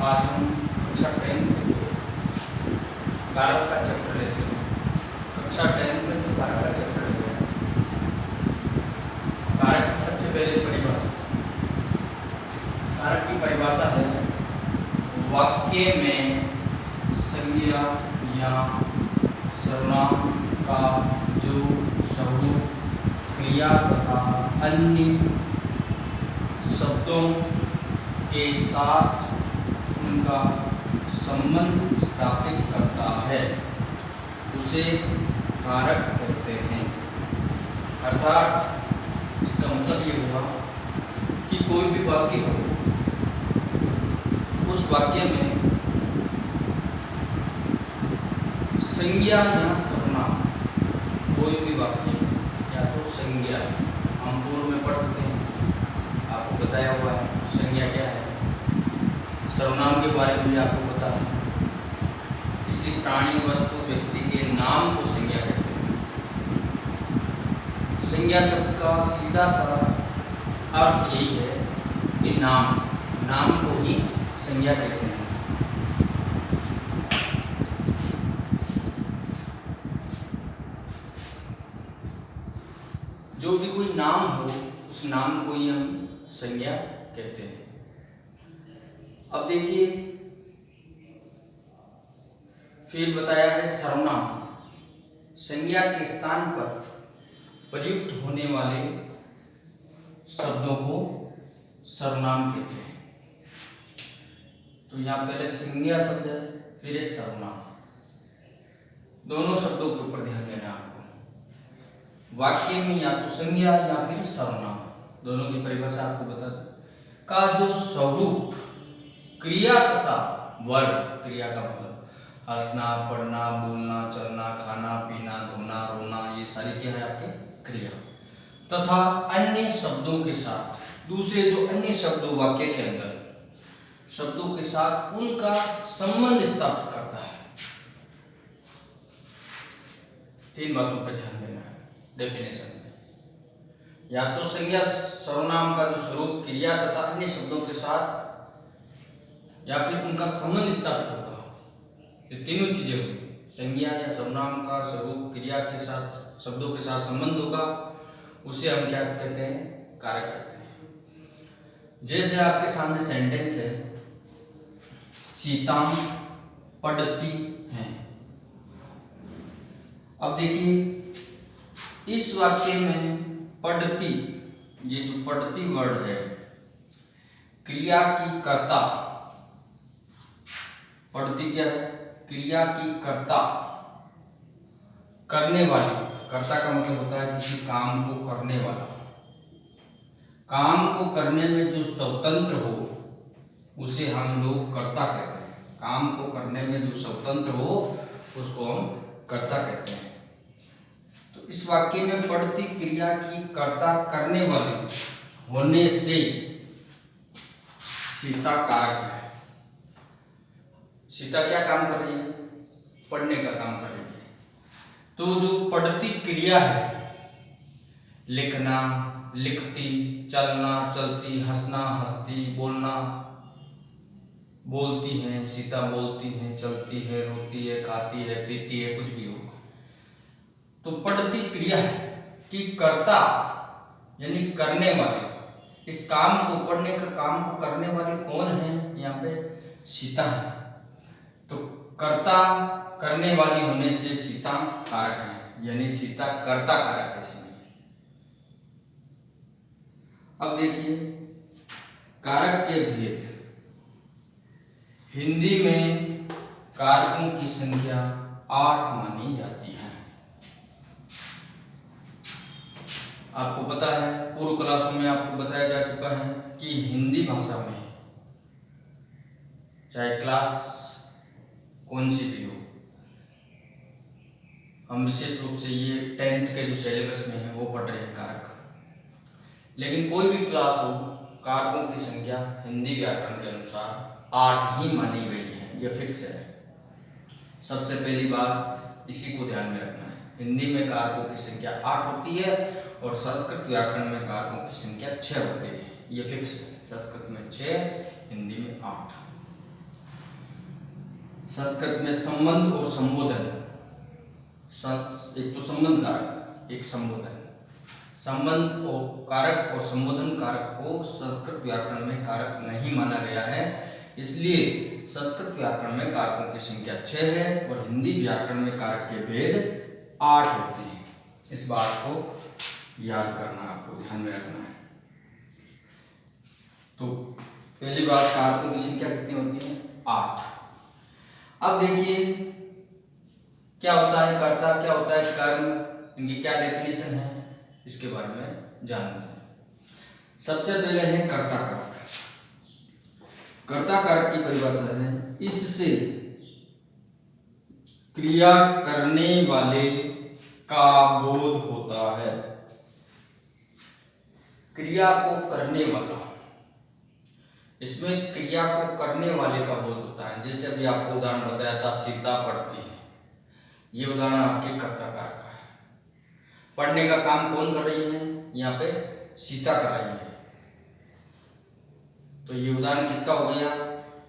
आज हम कक्षा 10th के कारक का चैप्टर लेते हैं। कक्षा 10th में जो कारक का चैप्टर है, कारक की सबसे पहले परिभाषा। कारक की परिभाषा है वाक्य में संज्ञा या सर्वनाम का जो स्वरूप, क्रिया तथा अन्य शब्दों के साथ उनका संबंध स्थापित करता है, उसे कारक कहते हैं। अर्थात इसका मतलब ये हुआ कि कोई भी वाक्य हो, उस वाक्य में संज्ञा या सर्वनाम, कोई भी वाक्य या तो संज्ञा, हम पूर्व में पढ़ चुके हैं, आपको बताया हुआ है संज्ञा क्या है। सर्वनाम के बारे में भी आपको पता है। किसी प्राणी, वस्तु, व्यक्ति के नाम को संज्ञा कहते हैं। संज्ञा शब्द का सीधा सा अर्थ यही है कि नाम को ही संज्ञा कहते हैं। जो भी कोई नाम हो, उस नाम को ही हम संज्ञा कहते हैं। अब देखिए, फिर बताया है सर्वनाम, संज्ञा के स्थान पर प्रयुक्त होने वाले शब्दों को सर्वनाम कहते हैं। तो यहाँ पहले संज्ञा शब्द है, फिर है सर्वनाम। दोनों शब्दों के ऊपर ध्यान देना है आपको। वाक्य में या तो संज्ञा या फिर सर्वनाम, दोनों की परिभाषा आपको बता दें। का जो स्वरूप, क्रिया तथा वर्ग, क्रिया का मतलब हंसना, पढ़ना, बोलना, चलना, खाना, पीना, धोना, रोना, ये सारी क्या है आपके क्रिया, तथा अन्य शब्दों के साथ, दूसरे जो अन्य शब्द वाक्य के अंदर शब्दों के साथ उनका संबंध स्थापित करता है। तीन बातों पर ध्यान देना है डेफिनेशन में। या तो संज्ञा सर्वनाम का जो स्वरूप, क्रिया तथा अन्य शब्दों के साथ, या फिर उनका संबंध स्थापित होगा। ये तीनों चीजें होंगी। संज्ञा या सर्वनाम का स्वरूप, क्रिया के साथ, शब्दों के साथ संबंध होगा, उसे हम क्या कहते हैं? कारक कहते हैं। जैसे आपके सामने सेंटेंस है, सीता पढ़ती हैं। अब देखिए, इस वाक्य में पढ़ती, ये जो पढ़ती वर्ड है, क्रिया की कर्ता, पढ़ती क्या है? क्रिया की कर्ता, करने वाली। कर्ता का मतलब होता है किसी काम को करने वाला। काम को करने में जो स्वतंत्र हो, उसे हम लोग कर्ता कहते हैं। काम को करने में जो स्वतंत्र हो, उसको हम कर्ता कहते हैं। तो इस वाक्य में पढ़ती क्रिया की कर्ता, करने वाली होने से सीता कारक है। सीता क्या काम कर रही है? पढ़ने का काम कर रही है। तो जो पढ़ती क्रिया है, लिखना, लिखती, चलना, चलती, हंसना, हंसती, बोलना, बोलती हैं, सीता बोलती हैं, चलती है, रोती है, खाती है, पीती है, कुछ भी हो, तो पढ़ती क्रिया की कर्ता यानी करने वाले, इस काम को, पढ़ने का काम को करने वाले कौन है? यहाँ पे सीता है। तो कर्ता, करने वाली होने से सीता कारक है, यानी सीता कर्ता कारक है इसमें। अब देखिए, कारक के भेद। हिंदी में कारकों की संख्या 8 मानी जाती है। आपको पता है, पूर्व क्लासों में आपको बताया जा चुका है कि हिंदी भाषा में चाहे क्लास कौन सी भी हो, हम विशेष रूप से ये 10th के जो सिलेबस में है वो पढ़ रहे हैं कारक। लेकिन कोई भी क्लास हो, कारकों की संख्या हिंदी व्याकरण के अनुसार 8 ही मानी गई है, ये फिक्स है। सबसे पहली बात इसी को ध्यान में रखना है। हिंदी में कारकों की संख्या 8 होती है और संस्कृत व्याकरण में कारकों की संख्या 6 होती है, ये फिक्स है। संस्कृत में 6, हिंदी में 8। संस्कृत में संबंध और संबोधन, एक तो संबंध कारक, एक संबोधन। संबंध और कारक और संबोधन कारक को संस्कृत व्याकरण में कारक नहीं माना गया है, इसलिए संस्कृत व्याकरण में कारकों की संख्या 6 है और हिंदी व्याकरण में कारक के भेद 8 होते हैं। इस बात को याद करना, आपको ध्यान में रखना है। तो पहली बात, कारकों की संख्या कितनी होती है? 8। अब देखिए क्या होता है कर्ता, क्या होता है कर्म, इनकी क्या डेफिनेशन है, इसके बारे में जानते हैं। सबसे पहले है कर्ता कारक। कर्ता कारक की परिभाषा है, इससे क्रिया करने वाले का बोध होता है। क्रिया को करने वाला, इसमें क्रिया को करने वाले का बोध होता है। जैसे अभी आपको उदाहरण बताया था, सीता पढ़ती है, ये उदाहरण आपके कर्ता कारक का है। पढ़ने का काम कौन कर रही है? यहाँ पे सीता कर रही है, तो ये उदाहरण किसका हो गया?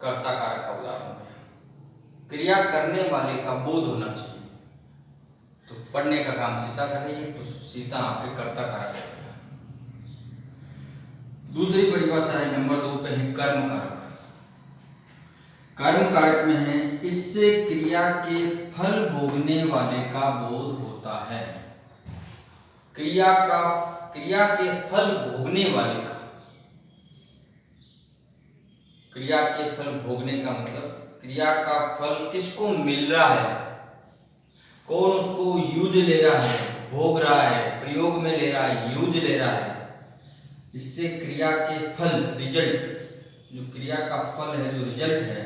कर्ता कारक का उदाहरण हो गया। क्रिया करने वाले का बोध होना चाहिए, तो पढ़ने का काम सीता कर रही है, तो सीता आपके कर्ता कारक है। दूसरी परिभाषा है नंबर 2 पे है कर्म कारक। कर्म कारक में है, इससे क्रिया के फल भोगने वाले का बोध होता है। क्रिया के फल भोगने वाले का, क्रिया के फल भोगने का मतलब क्रिया का फल किसको मिल रहा है, कौन उसको यूज ले रहा है, भोग रहा है, प्रयोग में ले रहा है, यूज ले रहा है। इससे क्रिया के फल, रिजल्ट, जो क्रिया का फल है, जो रिजल्ट है,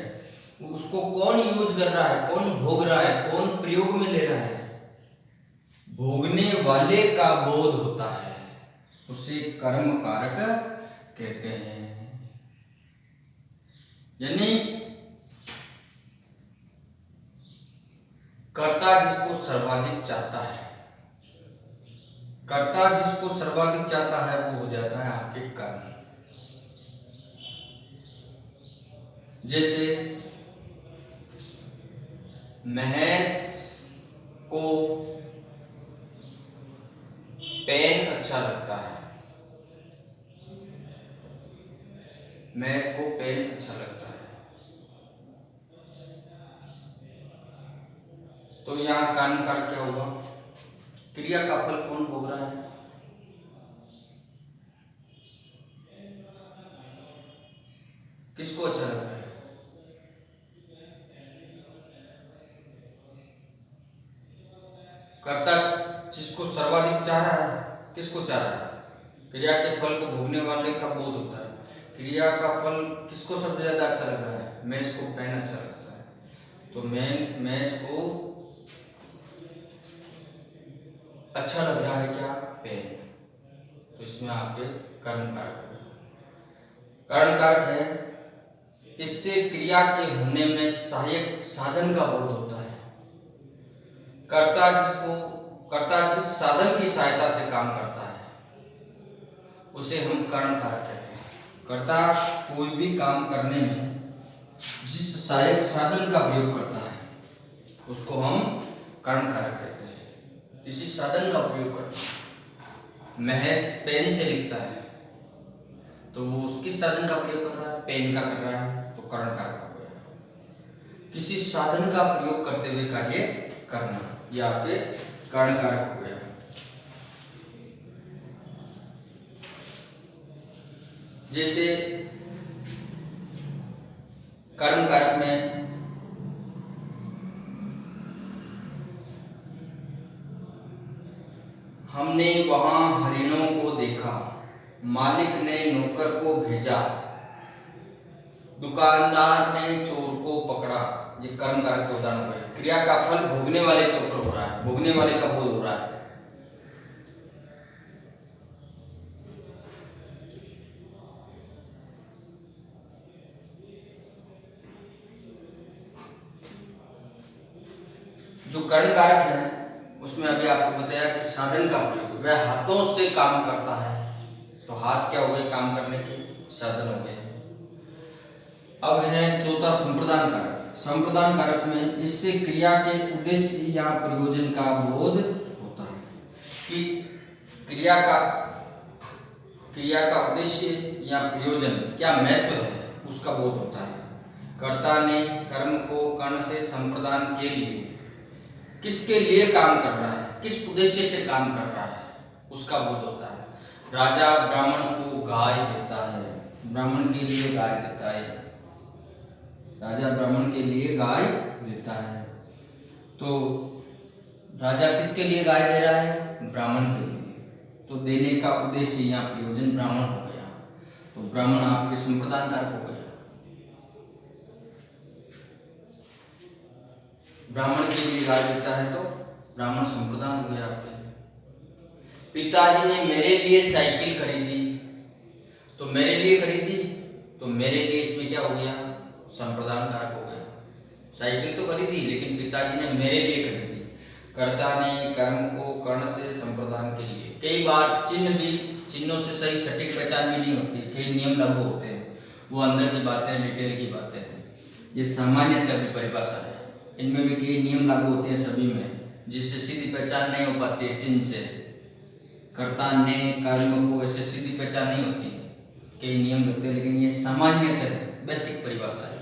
उसको कौन यूज कर रहा है, कौन भोग रहा है, कौन प्रयोग में ले रहा है, भोगने वाले का बोध होता है, उसे कर्म कारक कहते हैं। यानी कर्ता जिसको सर्वाधिक चाहता है, कर्ता जिसको सर्वाधिक चाहता है, वो हो जाता है आपके कर्म। जैसे महेश को पेन अच्छा लगता है, महेश को पेन अच्छा लगता है, तो यहाँ कर्म कारक क्या होगा? क्रिया का फल कौन भोग रहा है? किसको अच्छा लग रहा है? कर्ता जिसको सर्वाधिक चाह रहा है, किसको चाह रहा है? क्रिया के फल को भोगने वाले का बोध होता है। क्रिया का फल किसको सबसे ज्यादा अच्छा लग रहा है? महेश को पेन अच्छा लगता है, तो महेश को अच्छा लग रहा है क्या? पेन। तो इसमें आपके कर्म कारक है, इससे क्रिया के होने में सहायक साधन का बोध होता है। कर्ता जिस साधन की सहायता से काम करता है, उसे हम कर्म कारक कहते हैं। कर्ता कोई भी काम करने में जिस सहायक साधन का प्रयोग करता है, उसको हम कर्म कारक कहते हैं। किसी साधन का प्रयोग करता है, महेश पेन से लिखता है, तो वो किस साधन का प्रयोग कर रहा है? पेन का कर रहा है, तो कर्ण कारक हो गया। किसी साधन का प्रयोग करते हुए कार्य करना, यह आपके कर्ण कारक हो गया। जैसे कर्म कारक में हमने वहां हरिणों को देखा, मालिक ने नौकर को भेजा, दुकानदार ने चोर को पकड़ा। ये कर्म कारक के उदाहरण हो गए। क्रिया का फल भोगने वाले के ऊपर हो रहा है, भोगने वाले का बोध हो रहा है। जो कर्ण कारक है उसमें अभी आपको बताया कि साधन का प्रयोग, वह हाथों से काम करता है, तो हाथ क्या हो गए? काम करने के साधन हो गए। अब है चौथा संप्रदान कारक। संप्रदान कारक में इससे क्रिया के उद्देश्य या प्रयोजन का बोध होता है कि क्रिया का उद्देश्य या प्रयोजन क्या महत्व है उसका बोध होता है। कर्ता ने कर्म को कर्ण से संप्रदान के लिए किसके लिए काम कर रहा है, किस उद्देश्य से काम कर रहा है उसका बोध होता है। राजा ब्राह्मण को गाय देता है, ब्राह्मण के लिए गाय देता है, राजा ब्राह्मण के लिए गाय देता है। तो राजा किसके लिए गाय दे रहा है, ब्राह्मण के लिए। तो देने का उद्देश्य या प्रयोजन ब्राह्मण हो गया, तो ब्राह्मण आपके संप्रदान कारक हो गया। ब्राह्मण के लिए गाय देता है तो ब्राह्मण संप्रदान हो गया आपके। पिताजी ने मेरे लिए साइकिल खरीदी, तो मेरे लिए खरीदी, तो मेरे लिए इसमें क्या हो गया, संप्रदान कारक हो गया। साइकिल तो खरीदी लेकिन पिताजी ने मेरे लिए खरीदी। कर्ता ने कर्म को कर्ण से संप्रदान के लिए। कई बार चिन्हों से सही सटीक पहचान भी नहीं होती, कई नियम लागू होते हैं, वो अंदर की बातें, डिटेल की बातें हैं। ये सामान्यतः भी परिभाषा है, इनमें भी कई नियम लागू होते हैं सभी में, जिससे सीधी पहचान नहीं हो पाती है चिन्ह से। कर्ता ने कर्म को ऐसे सीधी पहचान नहीं होती, कई नियम लगते हैं, लेकिन ये सामान्यतः बेसिक परिभाषा है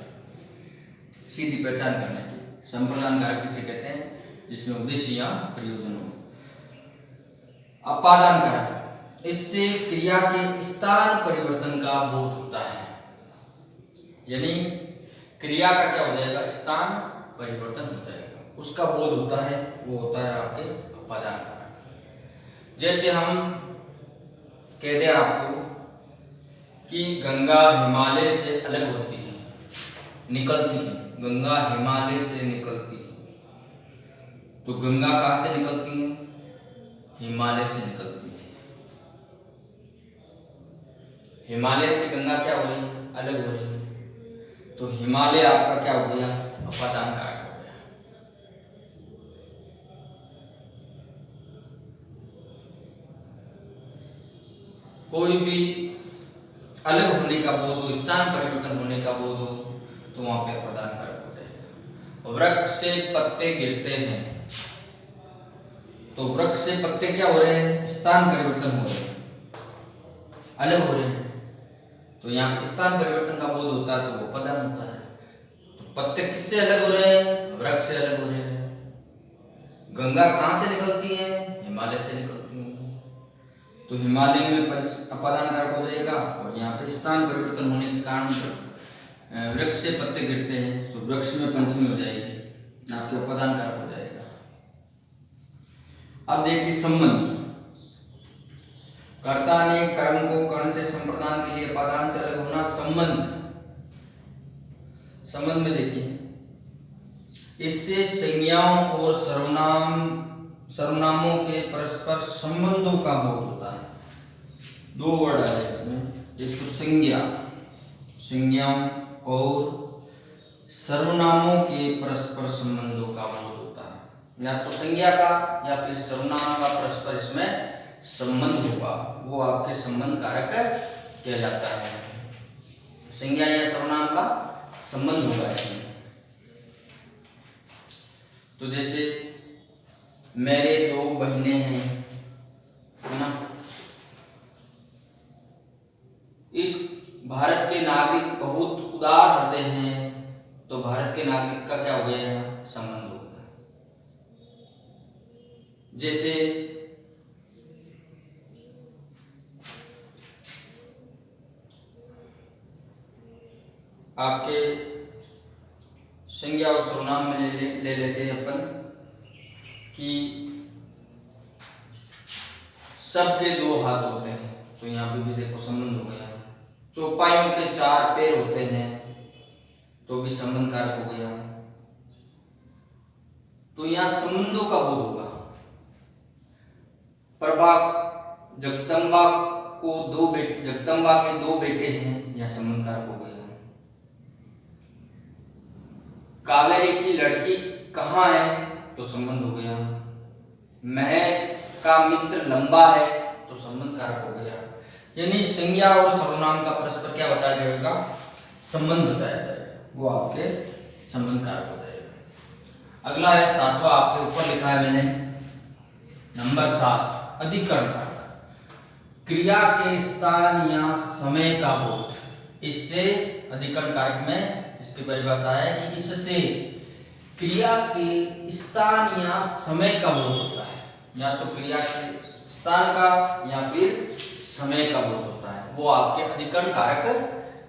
सीधी पहचान करने की। संप्रदान कारक किसे कहते हैं, जिसमें उद्देश्य या प्रयोजन हो। अपादान कारक, इससे क्रिया के स्थान परिवर्तन का बोध होता है, यानी क्रिया का क्या हो जाएगा, स्थान परिवर्तन हो जाएगा, उसका बोध होता है, वो होता है आपके अपादान कारक। जैसे हम कहते हैं आपको कि गंगा हिमालय से अलग होती है, निकलती है, गंगा हिमालय से निकलती है। तो गंगा कहाँ से निकलती है, हिमालय से निकलती है। हिमालय से गंगा क्या हो रही है, अलग हो रही है। तो हिमालय आपका क्या हो गया, अपादान कारक हो गया। कोई भी अलग होने का बोध हो, स्थान परिवर्तन होने का बोध हो, तो वहां पे अपादान कारक हो जाएगा। वृक्ष से पत्ते गिरते हैं, तो वृक्ष से पत्ते क्या हो रहे हैं, स्थान परिवर्तन हो रहे हैं, अलग हो रहे हैं। तो यहाँ पे स्थान परिवर्तन का बोध होता है, तो वो अपादान होता है। तो पत्ते किससे अलग हो रहे हैं, वृक्ष से अलग हो रहे हैं। गंगा कहाँ से निकलती है, हिमालय से निकलती है। तो हिमालय में अपादान कारक हो जाएगा, और यहाँ पे स्थान परिवर्तन होने के कारण वृक्ष से पत्ते गिरते हैं, तो वृक्ष में पंचमी हो जाएगी, आपके अपादान कारक हो जाएगा। अब देखिए संबंध, कर्ता ने कर्म को कर्ण से संप्रदान के लिए अपादान से अलग होना। संबंध में देखिए, इससे संज्ञाओं और सर्वनामों के परस्पर संबंधों का बोध होता है। दो वर्ड आ रहे इसमें, एक तो संज्ञाओं और सर्वनामों के परस्पर संबंधों का बोध होता है। या तो संज्ञा का या फिर सर्वनाम का परस्पर इसमें संबंध होगा, वो आपके संबंध कारक कहलाता है। संज्ञा या सर्वनाम का संबंध होगा इसमें। तो जैसे मेरे 2 बहनें हैं, है ना। इस भारत के नागरिक बहुत उदार हृदय हैं, तो भारत के नागरिक का क्या हो गया, संबंध हो गया। जैसे आपके संज्ञा और सर्वनाम में ले लेते हैं अपन कि सबके 2 हाथ होते हैं, तो यहाँ पे भी देखो संबंध हो गया। चौपाइयों के 4 पैर होते हैं, तो भी संबंध कारक हो गया। तो यहाँ संबंधों का बोध होगा। जगदम्बा के 2 बेटे हैं, यह संबंध कारक हो गया। कावेरी की लड़की कहाँ है, तो संबंध हो गया। महेश का मित्र लंबा है, तो संबंध कारक हो गया। यानी संज्ञा और सर्वनाम का परस्पर क्या बताया जाएगा, संबंध बताया जाएगा, वो आपके संबंध कारक हो जाएगा। अगला है सातवां, आपके ऊपर लिखा है मैंने नंबर 7, अधिकरण कारक। क्रिया के स्थान या समय का बोध। इससे अधिकरण कारक में इसकी परिभाषा है कि इससे क्रिया के स्थान या समय का बोध होता है, या तो क्रिया के स्थान का या फिर समय का बोध होता है, वो आपके अधिकरण कारक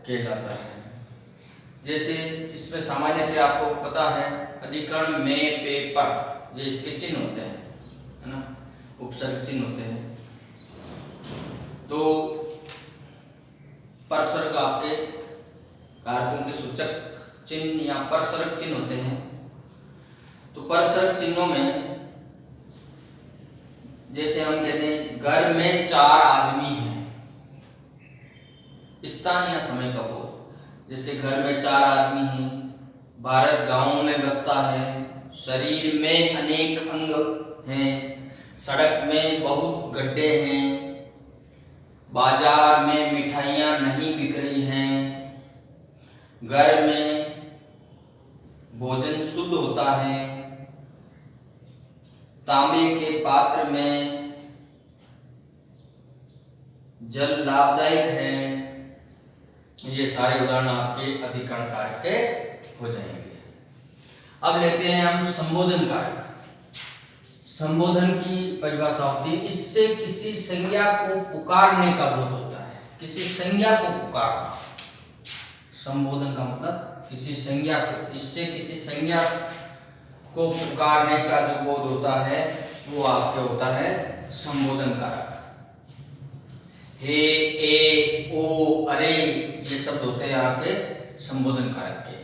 कहलाता है। जैसे इसमें सामान्यतः आपको पता है अधिकरण में, पे, पर, ये इसके चिन्ह होते हैं, है ना, उपसर्ग चिन्ह होते हैं। तो परसर्ग आपके कारकों के सूचक चिन्ह या परसर्ग चिन्ह होते हैं। तो परसर्ग चिन्हों में जैसे हम कहते हैं घर में 4 आदमी हैं, स्थान या समय का बोध। जैसे घर में 4 आदमी हैं, भारत गांव में बसता है, शरीर में अनेक अंग हैं, सड़क में बहुत गड्ढे हैं, बाजार में मिठाइयाँ नहीं बिक रही हैं, घर में भोजन शुद्ध होता है, तांबे के पात्र में जल लाभदायक है। ये सारे उदाहरण आपके अधिकरण कारक के हो जाएंगे। अब लेते हैं हम संबोधन कारक। संबोधन की परिभाषा होती है इससे किसी संज्ञा को पुकारने का बोध होता है। किसी संज्ञा को पुकारना, संबोधन का मतलब किसी संज्ञा को, इससे किसी संज्ञा को पुकारने का जो बोध होता है वो आपके होता है संबोधन कारक। हे, ए, ओ, अरे, ये शब्द होते हैं आपके संबोधन कारक के।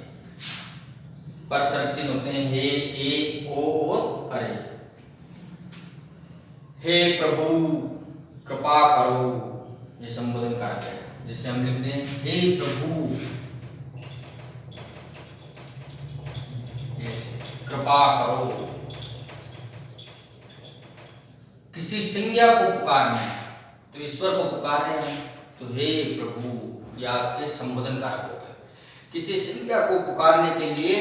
परसर्ग चिन्ह होते हैं हे, ए, ओ और अरे। हे प्रभु कृपा करो, ये संबोधन कारक है। जिससे हम लिख दें हे प्रभु कृपा करो। किसी संज्ञा को पुकारना, तो ईश्वर को पुकार रहे हैं तो हे प्रभु, यह आपके संबोधन कारक हो गए। किसी संज्ञा को पुकारने के लिए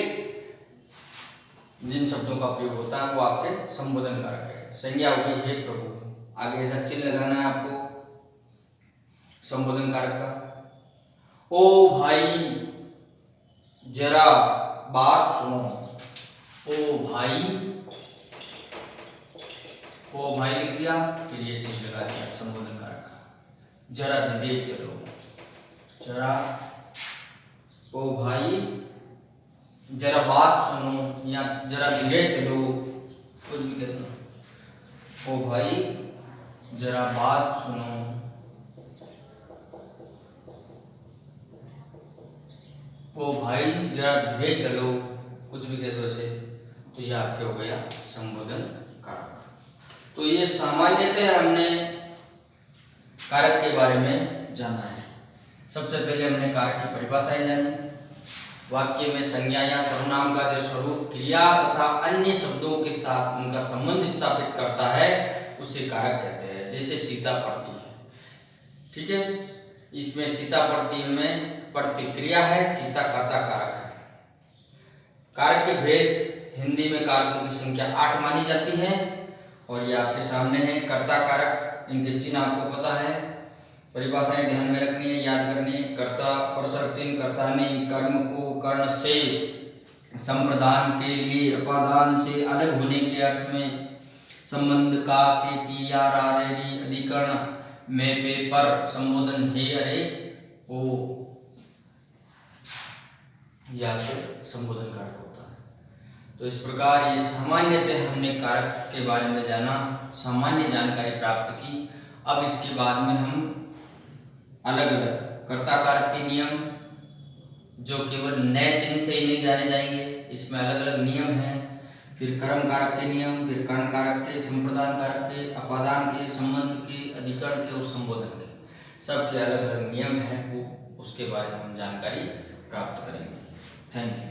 जिन शब्दों का प्रयोग होता है वो आपके संबोधन कारक है। संज्ञा हो गई हे प्रभु, आगे ऐसा चिन्ह लगाना है आपको संबोधन कारक का। ओ भाई जरा बात सुनो, ओ भाई लिख दिया, फिर ये चिन्ह लगा दिया संबोधन कारक का। जरा धीरे चलो, जरा, ओ भाई जरा बात सुनो या जरा धीरे चलो, कुछ भी कहते। ओ भाई जरा बात सुनो, ओ भाई जरा धीरे चलो, कुछ भी कह दो इसे, तो ये आपके हो गया संबोधन कारक। तो ये सामान्यतः हमने कारक के बारे में जाना है। सबसे पहले हमने कारक की परिभाषाएं जानी। वाक्य में संज्ञा या सर्वनाम का जो स्वरूप क्रिया तथा अन्य शब्दों के साथ उनका संबंध स्थापित करता है उसे कारक कहते हैं। जैसे सीता पढ़ती है, ठीक है, इसमें सीता पढ़ती में प्रतिक्रिया है, सीता कर्ता कारक है। कारक के भेद हिंदी में कारकों की संख्या 8 मानी जाती है और ये आपके सामने है। कर्ता कारक, इनके चिन्ह आपको पता है, परिभाषाएं ध्यान में रखनी है, याद करनी है। कर्ता परसर्ग चिन्ह, कर्ता ने कर्म को कर्ण से संप्रदान के लिए अपादान से अलग होने के अर्थ में, संबंध का के की या रा रे री, अधिकरण में पे पर, संबोधन हे अरे ओ, या फिर संबोधन कारक होता है। तो इस प्रकार ये सामान्यतः हमने कारक के बारे में जाना, सामान्य जानकारी प्राप्त की। अब इसके बाद में हम अलग अलग कर्ता कारक के नियम, जो केवल नए चिन्ह से ही नहीं जाने जाएंगे, इसमें अलग अलग नियम हैं। फिर कर्म कारक के नियम, फिर कर्ण कारक के, संप्रदान कारक के, अपादान के, संबंध के, अधिकरण के और संबोधन के, सबके अलग अलग नियम हैं, वो उसके बारे में हम जानकारी प्राप्त करेंगे। Thank you.